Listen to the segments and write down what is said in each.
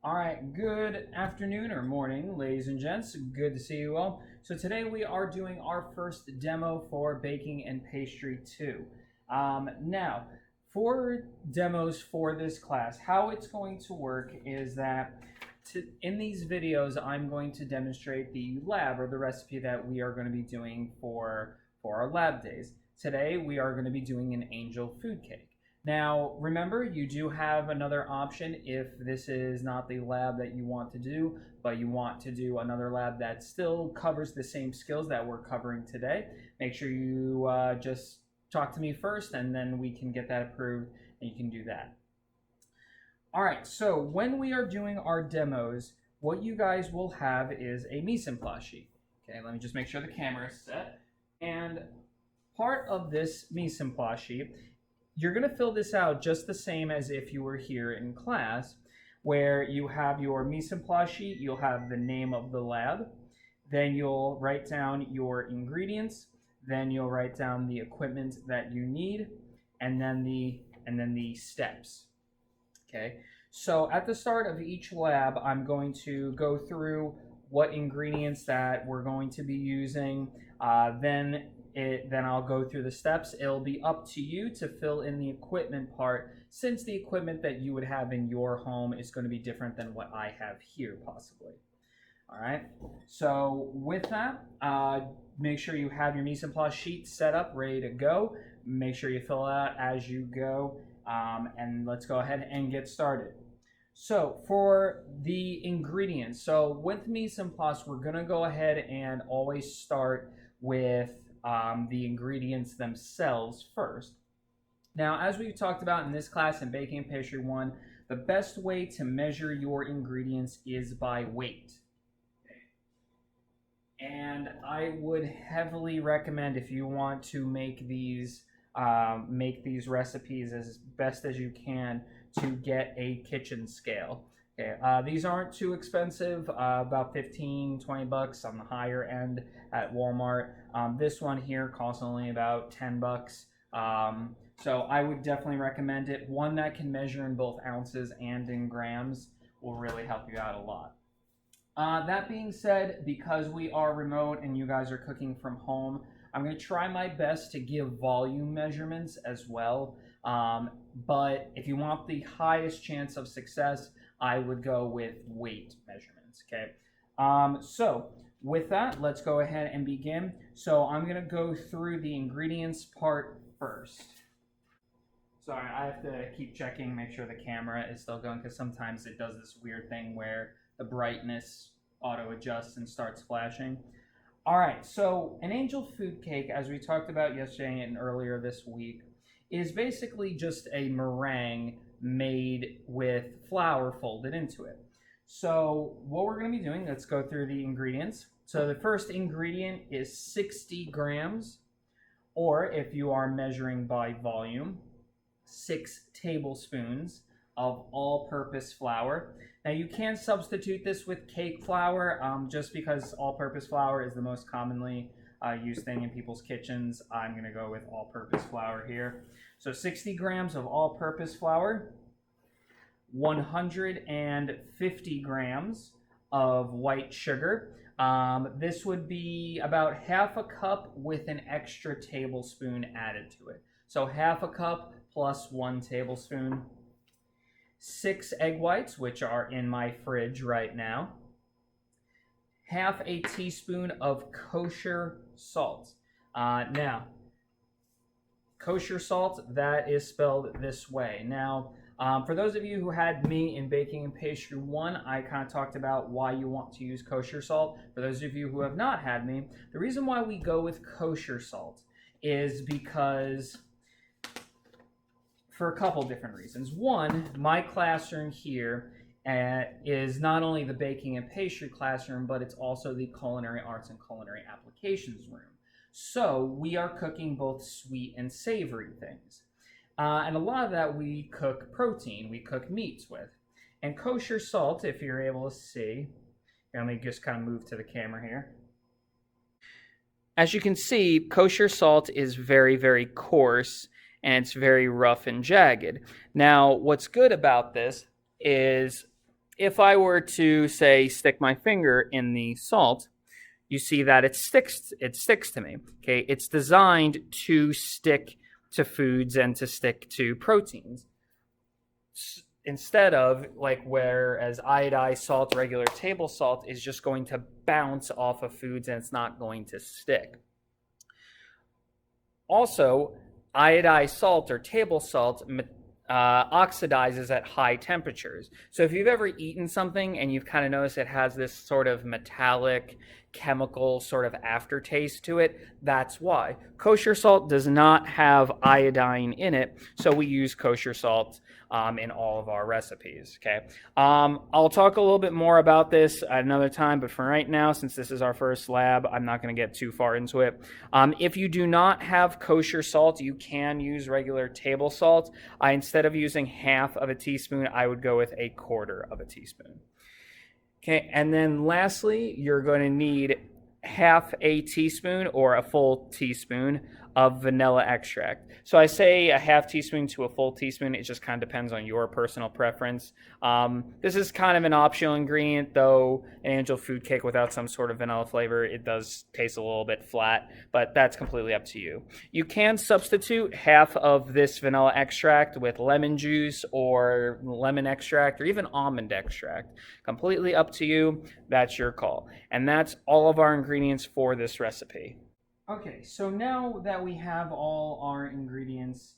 All right, good afternoon or morning, ladies and gents. Good to see you all. So today we are doing our first demo for Baking and Pastry 2. Now, for demos for this class, how it's going to work is that in these videos, I'm going to demonstrate the lab or the recipe that we are going to be doing for our lab days. Today, we are going to be doing an angel food cake. Now, remember, you do have another option if this is not the lab that you want to do, but you want to do another lab that still covers the same skills that we're covering today. Make sure you just talk to me first, and then we can get that approved, and you can do that. All right, so when we are doing our demos, what you guys will have is a mise en place sheet. Okay, let me just make sure the camera is set. And part of this mise en place sheet, you're going to fill this out just the same as if you were here in class, where you have your mise en place sheet, you'll have the name of the lab, then you'll write down your ingredients, then you'll write down the equipment that you need, and then the steps. Okay, so at the start of each lab, I'm going to go through what ingredients that we're going to be using, then I'll go through the steps. It'll be up to you to fill in the equipment part, since the equipment that you would have in your home is going to be different than what I have here, possibly. All right, so with that, make sure you have your mise en place sheet set up, ready to go. Make sure you fill it out as you go, and let's go ahead and get started. So for the ingredients, so with mise en place, we're going to go ahead and always start with the ingredients themselves first. Now, as we've talked about in this class in Baking and Pastry 1, the best way to measure your ingredients is by weight. And I would heavily recommend, if you want to make these recipes as best as you can, to get a kitchen scale. Okay, these aren't too expensive, about 15, 20 bucks on the higher end at Walmart. This one here costs only about 10 bucks. So I would definitely recommend it. One that can measure in both ounces and in grams will really help you out a lot. That being said, because we are remote and you guys are cooking from home, I'm going to try my best to give volume measurements as well. But if you want the highest chance of success, I would go with weight measurements, okay? So with that, let's go ahead and begin. So I'm going to go through the ingredients part first. Sorry, I have to keep checking, make sure the camera is still going, because sometimes it does this weird thing where the brightness auto adjusts and starts flashing. All right, so an angel food cake, as we talked about yesterday and earlier this week, is basically just a meringue made with flour folded into it. So what we're going to be doing, let's go through the ingredients. So the first ingredient is 60 grams, or if you are measuring by volume, 6 tablespoons of all-purpose flour. Now you can substitute this with cake flour, just because all-purpose flour is the most commonly used thing in people's kitchens. I'm going to go with all-purpose flour here. So 60 grams of all-purpose flour, 150 grams of white sugar. This would be about half a cup with an extra tablespoon added to it. So half a cup plus 1 tablespoon. 6 egg whites, which are in my fridge right now. Half a teaspoon of kosher salt. Now, kosher salt, that is spelled this way. Now, for those of you who had me in Baking and Pastry 1, I kind of talked about why you want to use kosher salt. For those of you who have not had me, the reason why we go with kosher salt is because, for a couple different reasons. One, my classroom here is not only the baking and pastry classroom, but it's also the culinary arts and culinary applications room. So we are cooking both sweet and savory things. And a lot of that we cook protein, we cook meats with. And kosher salt, if you're able to see, let me just kind of move to the camera here. As you can see, kosher salt is very, very coarse, and it's very rough and jagged. Now, what's good about this is if I were to say stick my finger in the salt, you see that it sticks to me. Okay, it's designed to stick to foods and to stick to proteins. Instead of like whereas iodized salt, regular table salt is just going to bounce off of foods and it's not going to stick. Also, iodized salt or table salt oxidizes at high temperatures. So if you've ever eaten something and you've kind of noticed it has this sort of metallic chemical sort of aftertaste to it, that's why. Kosher salt does not have iodine in it, so we use kosher salt in all of our recipes. Okay, I'll talk a little bit more about this at another time, but for right now, since this is our first lab, I'm not going to get too far into it. If you do not have kosher salt, you can use regular table salt. Instead of using half of a teaspoon, I would go with a quarter of a teaspoon. Okay, and then lastly, you're going to need half a teaspoon or a full teaspoon of vanilla extract. So I say a half teaspoon to a full teaspoon. It just kind of depends on your personal preference. This is kind of an optional ingredient, though an angel food cake without some sort of vanilla flavor, it does taste a little bit flat, but that's completely up to you. You can substitute half of this vanilla extract with lemon juice or lemon extract or even almond extract. Completely up to you. That's your call. And that's all of our ingredients for this recipe. Okay, so now that we have all our ingredients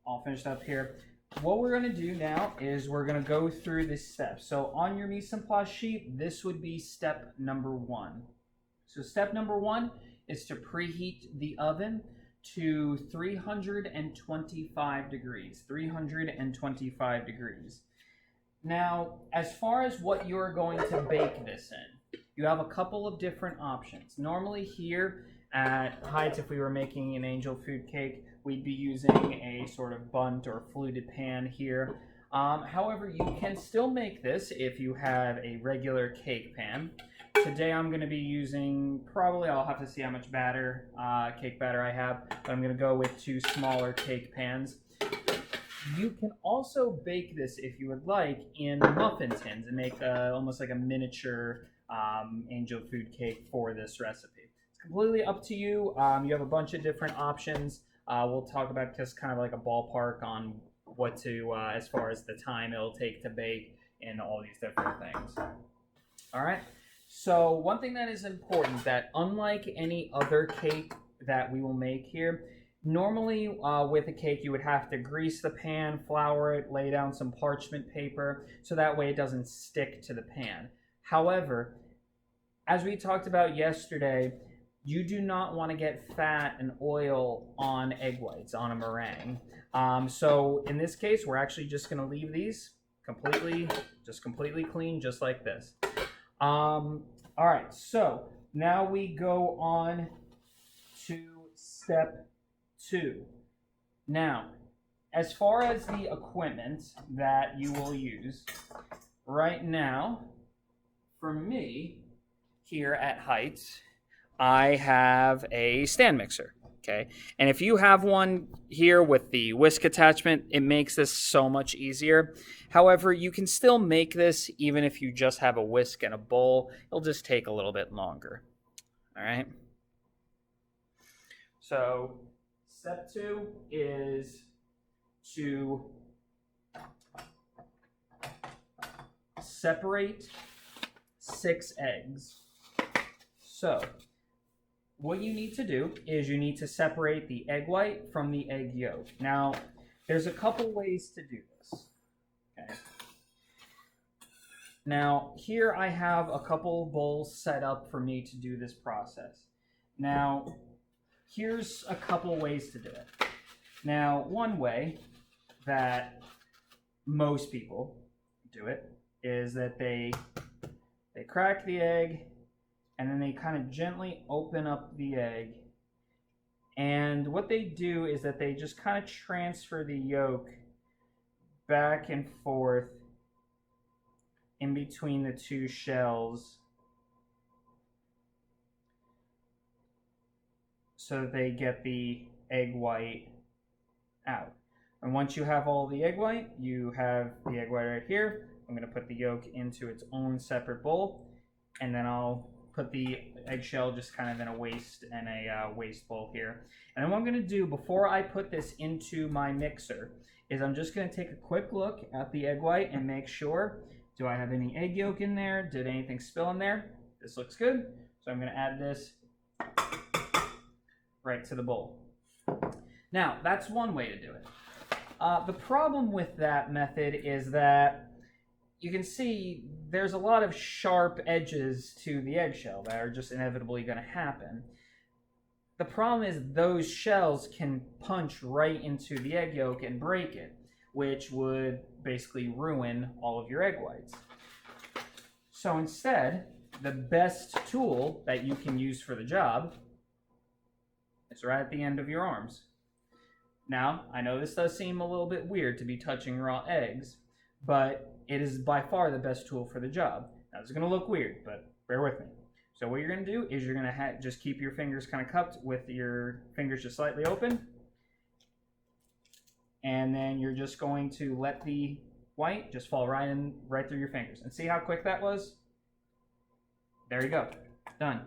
all finished up here, what we're going to do now is we're going to go through the steps. So on your Mise En Place sheet, this would be step number 1. So step number 1 is to preheat the oven to 325 degrees. 325 degrees. Now, as far as what you're going to bake this in, you have a couple of different options. Normally here at Heights, if we were making an angel food cake, we'd be using a sort of bunt or fluted pan here. However, you can still make this if you have a regular cake pan. Today I'm going to be using, probably I'll have to see how much batter, cake batter I have, but I'm going to go with 2 smaller cake pans. You can also bake this, if you would like, in muffin tins and make almost like a miniature angel food cake for this recipe. It's completely up to you. You have a bunch of different options. We'll talk about just kind of like a ballpark on what to, as far as the time it'll take to bake and all these different things. All right. So one thing that is important, that unlike any other cake that we will make here, normally with a cake you would have to grease the pan, flour it, lay down some parchment paper so that way it doesn't stick to the pan. However, as we talked about yesterday, you do not want to get fat and oil on egg whites, on a meringue. So in this case, we're actually just going to leave these completely clean, just like this. All right, so now we go on to step 2. Now, as far as the equipment that you will use, right now, for me, here at Heights, I have a stand mixer, okay? And if you have one here with the whisk attachment, it makes this so much easier. However, you can still make this even if you just have a whisk and a bowl. It'll just take a little bit longer, all right? So step 2 is to separate 6 eggs. So what you need to do is you need to separate the egg white from the egg yolk. Now, there's a couple ways to do this. Okay. Now, here I have a couple bowls set up for me to do this process. Now, here's a couple ways to do it. Now, one way that most people do it is that they crack the egg and then they kind of gently open up the egg. And what they do is that they just kind of transfer the yolk back and forth in between the 2 shells so that they get the egg white out. And once you have all the egg white, you have the egg white right here. I'm going to put the yolk into its own separate bowl, and then I'll put the eggshell just kind of in a waste bowl here. And then what I'm going to do before I put this into my mixer is I'm just going to take a quick look at the egg white and make sure, do I have any egg yolk in there? Did anything spill in there? This looks good. So I'm going to add this right to the bowl. Now, that's one way to do it. The problem with that method is that you can see there's a lot of sharp edges to the eggshell that are just inevitably going to happen. The problem is those shells can punch right into the egg yolk and break it, which would basically ruin all of your egg whites. So instead, the best tool that you can use for the job is right at the end of your arms. Now, I know this does seem a little bit weird to be touching raw eggs, but it is by far the best tool for the job. Now, it's going to look weird, but bear with me. So what you're going to do is you're going to just keep your fingers kind of cupped with your fingers just slightly open. And then you're just going to let the white just fall right through your fingers. And see how quick that was? There you go. Done.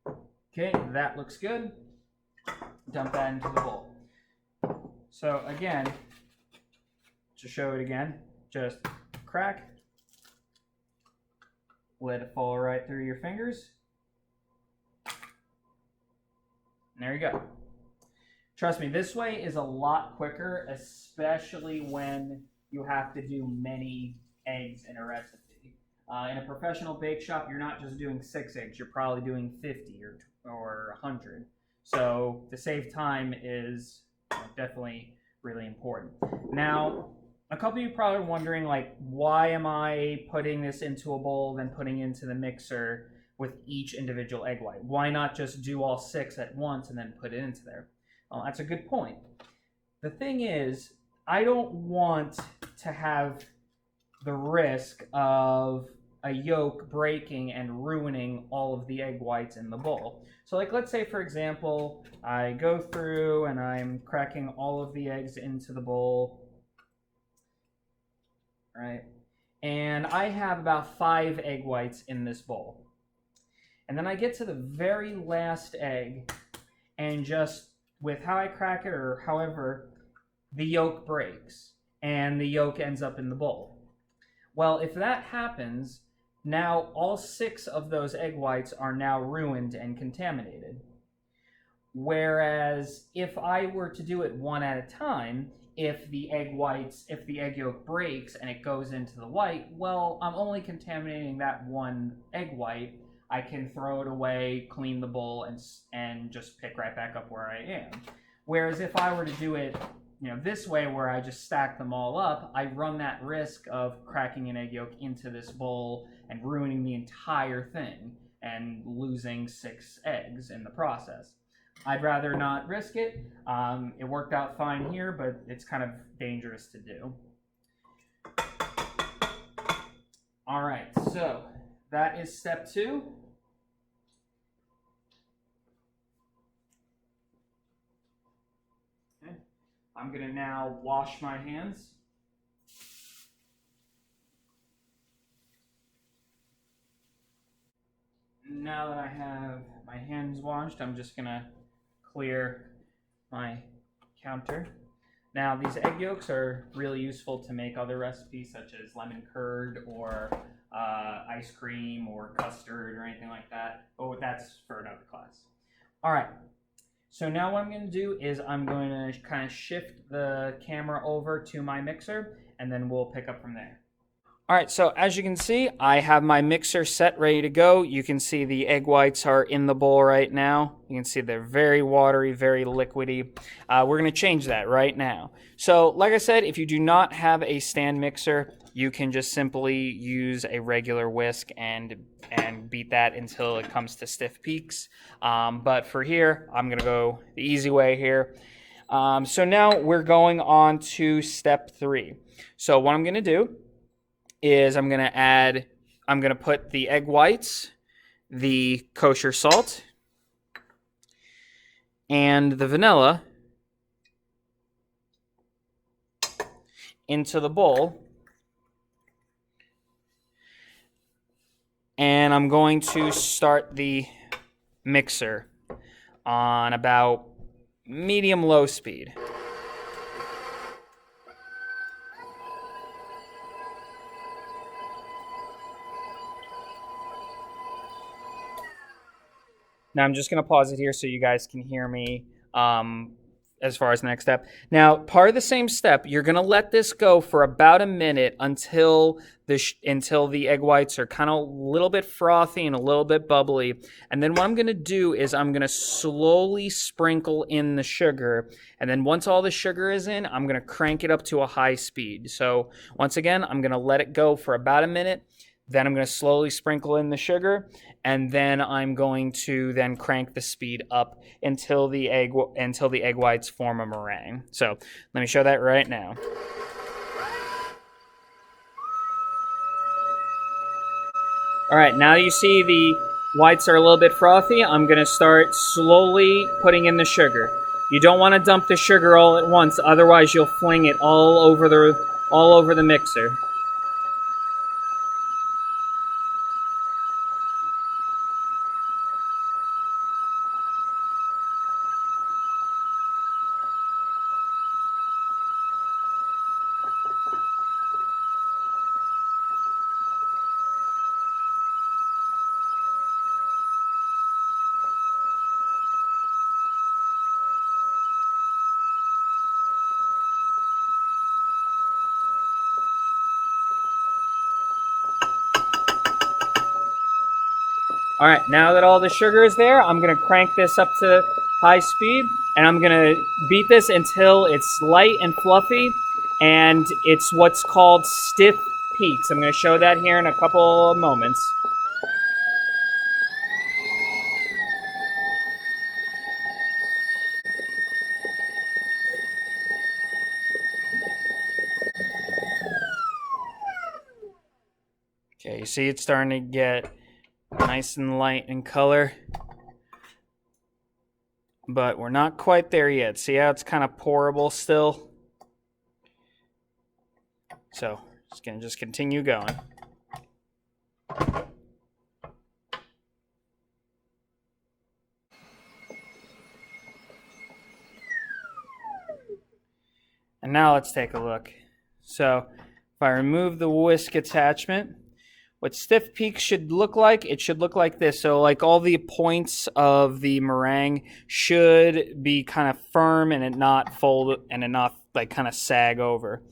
Okay, that looks good. Dump that into the bowl. So again, to show it again, just crack, let it fall right through your fingers. And there you go. Trust me, this way is a lot quicker, especially when you have to do many eggs in a recipe. In a professional bake shop, you're not just doing 6 eggs, you're probably doing 50 or 100. So to save time is definitely really important. Now, a couple of you probably are wondering, like, why am I putting this into a bowl, then putting it into the mixer with each individual egg white? Why not just do all 6 at once and then put it into there? Well, that's a good point. The thing is, I don't want to have the risk of a yolk breaking and ruining all of the egg whites in the bowl. So like, let's say for example, I go through and I'm cracking all of the eggs into the bowl, right? And I have about 5 egg whites in this bowl. And then I get to the very last egg, and just with how I crack it or however, the yolk breaks and the yolk ends up in the bowl. Well, if that happens, now all 6 of those egg whites are now ruined and contaminated. Whereas if I were to do it one at a time, if the egg yolk breaks and it goes into the white, well, I'm only contaminating that one egg white. I can throw it away, clean the bowl, and just pick right back up where I am. Whereas if I were to do it, this way where I just stack them all up, I run that risk of cracking an egg yolk into this bowl and ruining the entire thing and losing 6 eggs in the process. I'd rather not risk it. It worked out fine here, but it's kind of dangerous to do. All right, so that is step 2. Okay. I'm going to now wash my hands. Now that I have my hands washed, I'm just going to clear my counter. Now, these egg yolks are really useful to make other recipes such as lemon curd or ice cream or custard or anything like that. Oh, that's for another class. All right. So now what I'm going to do is I'm going to kind of shift the camera over to my mixer, and then we'll pick up from there. All right, so as you can see, I have my mixer set ready to go. You can see the egg whites are in the bowl right now. You can see they're very watery, very liquidy. We're going to change that right now. So like I said, if you do not have a stand mixer, you can just simply use a regular whisk and beat that until it comes to stiff peaks. But for here, I'm going to go the easy way here. So now we're going on to step 3. So what I'm going to do is I'm going to put the egg whites, the kosher salt, and the vanilla into the bowl and I'm going to start the mixer on about medium-low speed. Now I'm just going to pause it here so you guys can hear me as far as the next step. Now, part of the same step, you're going to let this go for about a minute until the egg whites are kind of a little bit frothy and a little bit bubbly. And then what I'm going to do is I'm going to slowly sprinkle in the sugar. And then once all the sugar is in, I'm going to crank it up to a high speed. So once again, I'm going to let it go for about a minute. Then I'm going to slowly sprinkle in the sugar, and then I'm going to then crank the speed up until the egg whites form a meringue. So let me show that right now. All right, now you see the whites are a little bit frothy. I'm going to start slowly putting in the sugar. You don't want to dump the sugar all at once, otherwise you'll fling it all over the mixer. All right, now that all the sugar is there, I'm gonna crank this up to high speed, and I'm gonna beat this until it's light and fluffy, and it's what's called stiff peaks. I'm gonna show that here in a couple of moments. Okay, you see it's starting to get nice and light in color, but we're not quite there yet. See how it's kind of pourable still? So it's gonna just continue going. And now let's take a look. So if I remove the whisk attachment, what stiff peaks should look like, it should look like this. So like all the points of the meringue should be kind of firm and not fold and not like kind of sag over.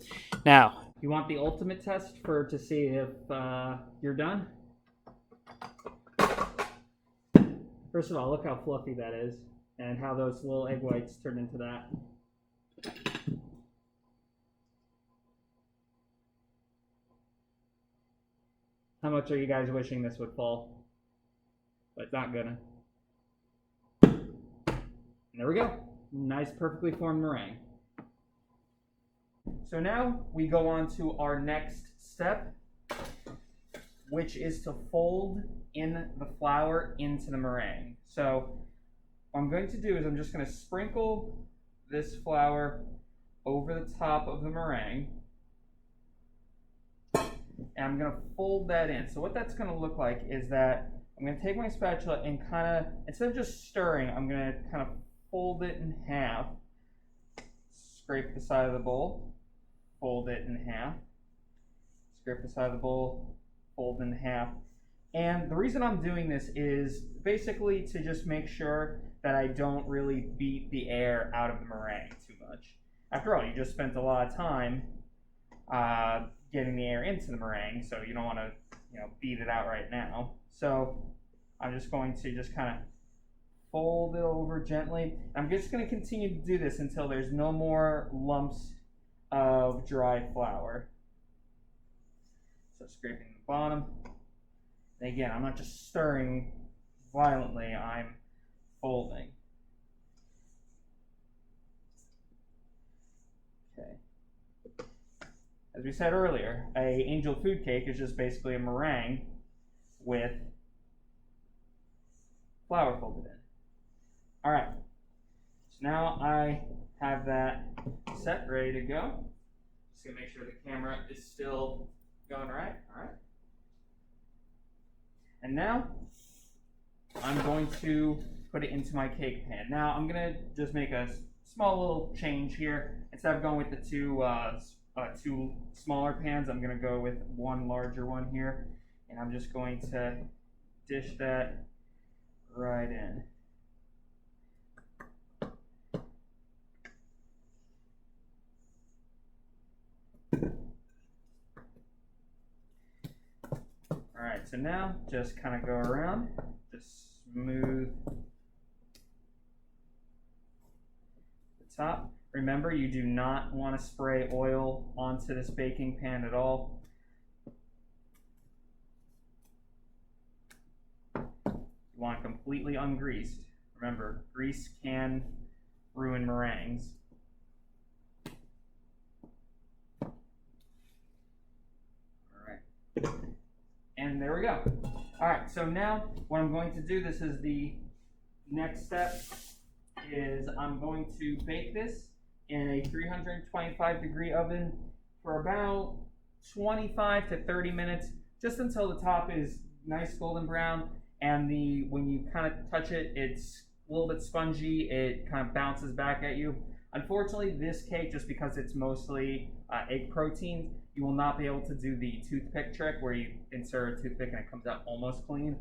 Now, you want the ultimate test to see if you're done? First of all, look how fluffy that is and how those little egg whites turn into that. How much are you guys wishing this would fall? But it's not gonna. And there we go. Nice, perfectly formed meringue. So now we go on to our next step, which is to fold in the flour into the meringue. So what I'm going to do is I'm just going to sprinkle this flour over the top of the meringue. And I'm going to fold that in. So what that's going to look like is that I'm going to take my spatula and kind of, instead of just stirring, I'm going to kind of fold it in half. Scrape the side of the bowl, fold it in half. Scrape the side of the bowl, fold in half. And the reason I'm doing this is basically to just make sure that I don't really beat the air out of the meringue too much. After all, you just spent a lot of time getting the air into the meringue, so you don't want to, beat it out right now. So I'm just going to just kind of fold it over gently. I'm just going to continue to do this until there's no more lumps of dry flour. So scraping the bottom. And again, I'm not just stirring violently, I'm folding. Okay. As we said earlier, a angel food cake is just basically a meringue with flour folded in. All right, so now I have that set, ready to go. Just gonna make sure the camera is still going right. All right. And now I'm going to put it into my cake pan. Now I'm gonna just make a small little change here. Instead of going with the two smaller pans, I'm gonna go with one larger one here. And I'm just going to dish that right in. Alright, so now just kind of go around, just smooth the top. Remember, you do not want to spray oil onto this baking pan at all. You want it completely ungreased. Remember, grease can ruin meringues. Alright. And there we go. All right, so now what I'm going to do, this is the next step, is I'm going to bake this in a 325-degree oven for about 25 to 30 minutes, just until the top is nice golden brown, and when you kind of touch it, it's a little bit spongy, it kind of bounces back at you. Unfortunately, this cake, just because it's mostly egg protein, you will not be able to do the toothpick trick where you insert a toothpick and it comes out almost clean.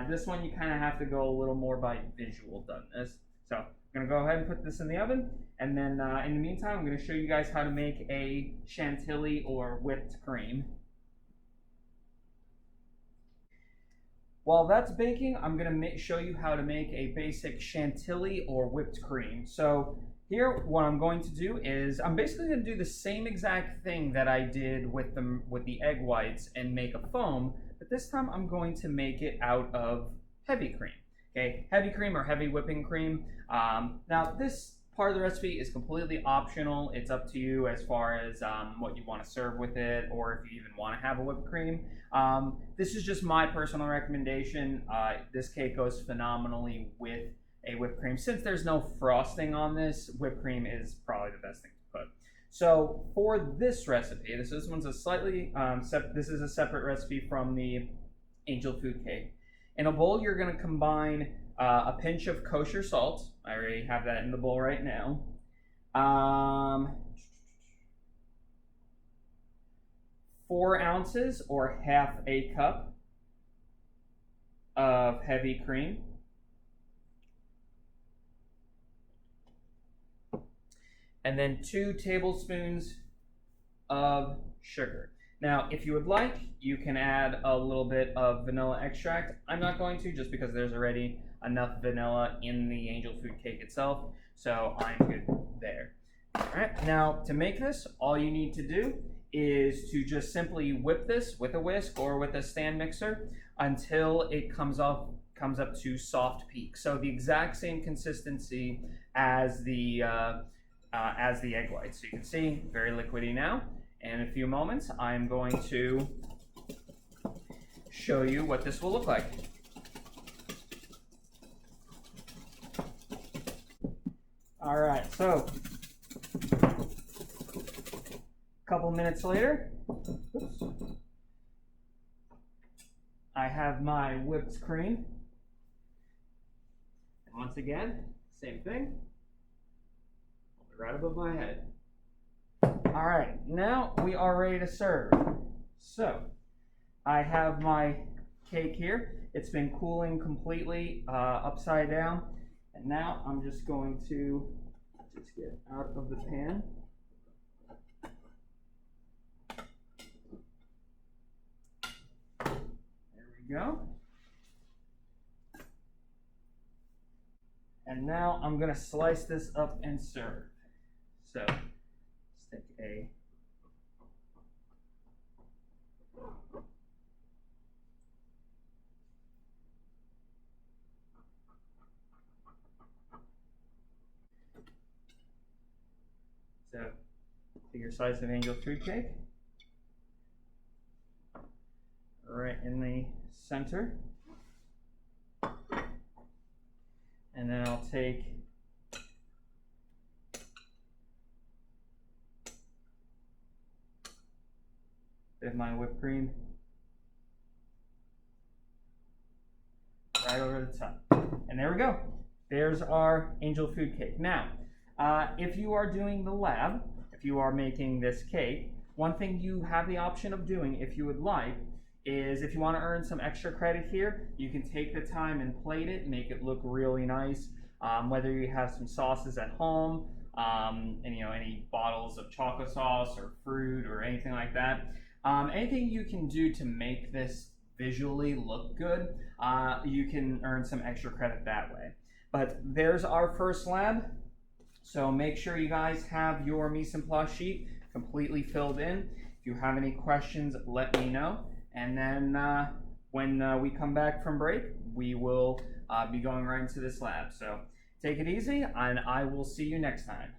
This one, you kind of have to go a little more by visual doneness. So I'm going to go ahead and put this in the oven. And then in the meantime, I'm going to show you guys how to make a chantilly or whipped cream. While that's baking, I'm going to show you how to make a basic chantilly or whipped cream. So here, what I'm going to do is I'm basically going to do the same exact thing that I did with the egg whites and make a foam, but this time I'm going to make it out of heavy cream. Okay, heavy cream or heavy whipping cream. Now this part of the recipe is completely optional. It's up to you as far as what you want to serve with it, or if you even want to have a whipped cream. This is just my personal recommendation. This cake goes phenomenally with a whipped cream. Since there's no frosting on this, whipped cream is probably the best thing to put. So for this recipe, this one's a slightly, this is a separate recipe from the angel food cake. In a bowl, you're going to combine a pinch of kosher salt. I already have that in the bowl right now. 4 ounces or half a cup of heavy cream. And then 2 tablespoons of sugar. Now, if you would like, you can add a little bit of vanilla extract. I'm not going to, just because there's already enough vanilla in the angel food cake itself, so I'm good there. All right, now to make this, all you need to do is to just simply whip this with a whisk or with a stand mixer until it comes up to soft peaks. So the exact same consistency as the egg whites. So you can see, very liquidy now. In a few moments, I'm going to show you what this will look like. All right, so a couple minutes later, I have my whipped cream. And once again, same thing. Right above my head. All right, now we are ready to serve. So I have my cake here. It's been cooling completely upside down, and now I'm just going to get out of the pan. There we go. And now I'm going to slice this up and serve. So, stick a your slice of angel food cake right in the center, and then I'll take my whipped cream right over the top. And there we go. There's our angel food cake. Now, if you are doing the lab, if you are making this cake, one thing you have the option of doing, if you would like, is if you want to earn some extra credit here, you can take the time and plate it, make it look really nice. Whether you have some sauces at home, and any bottles of chocolate sauce or fruit or anything like that. Anything you can do to make this visually look good, you can earn some extra credit that way. But there's our first lab. So make sure you guys have your mise en place sheet completely filled in. If you have any questions, let me know. And then when we come back from break, we will be going right into this lab. So take it easy, and I will see you next time.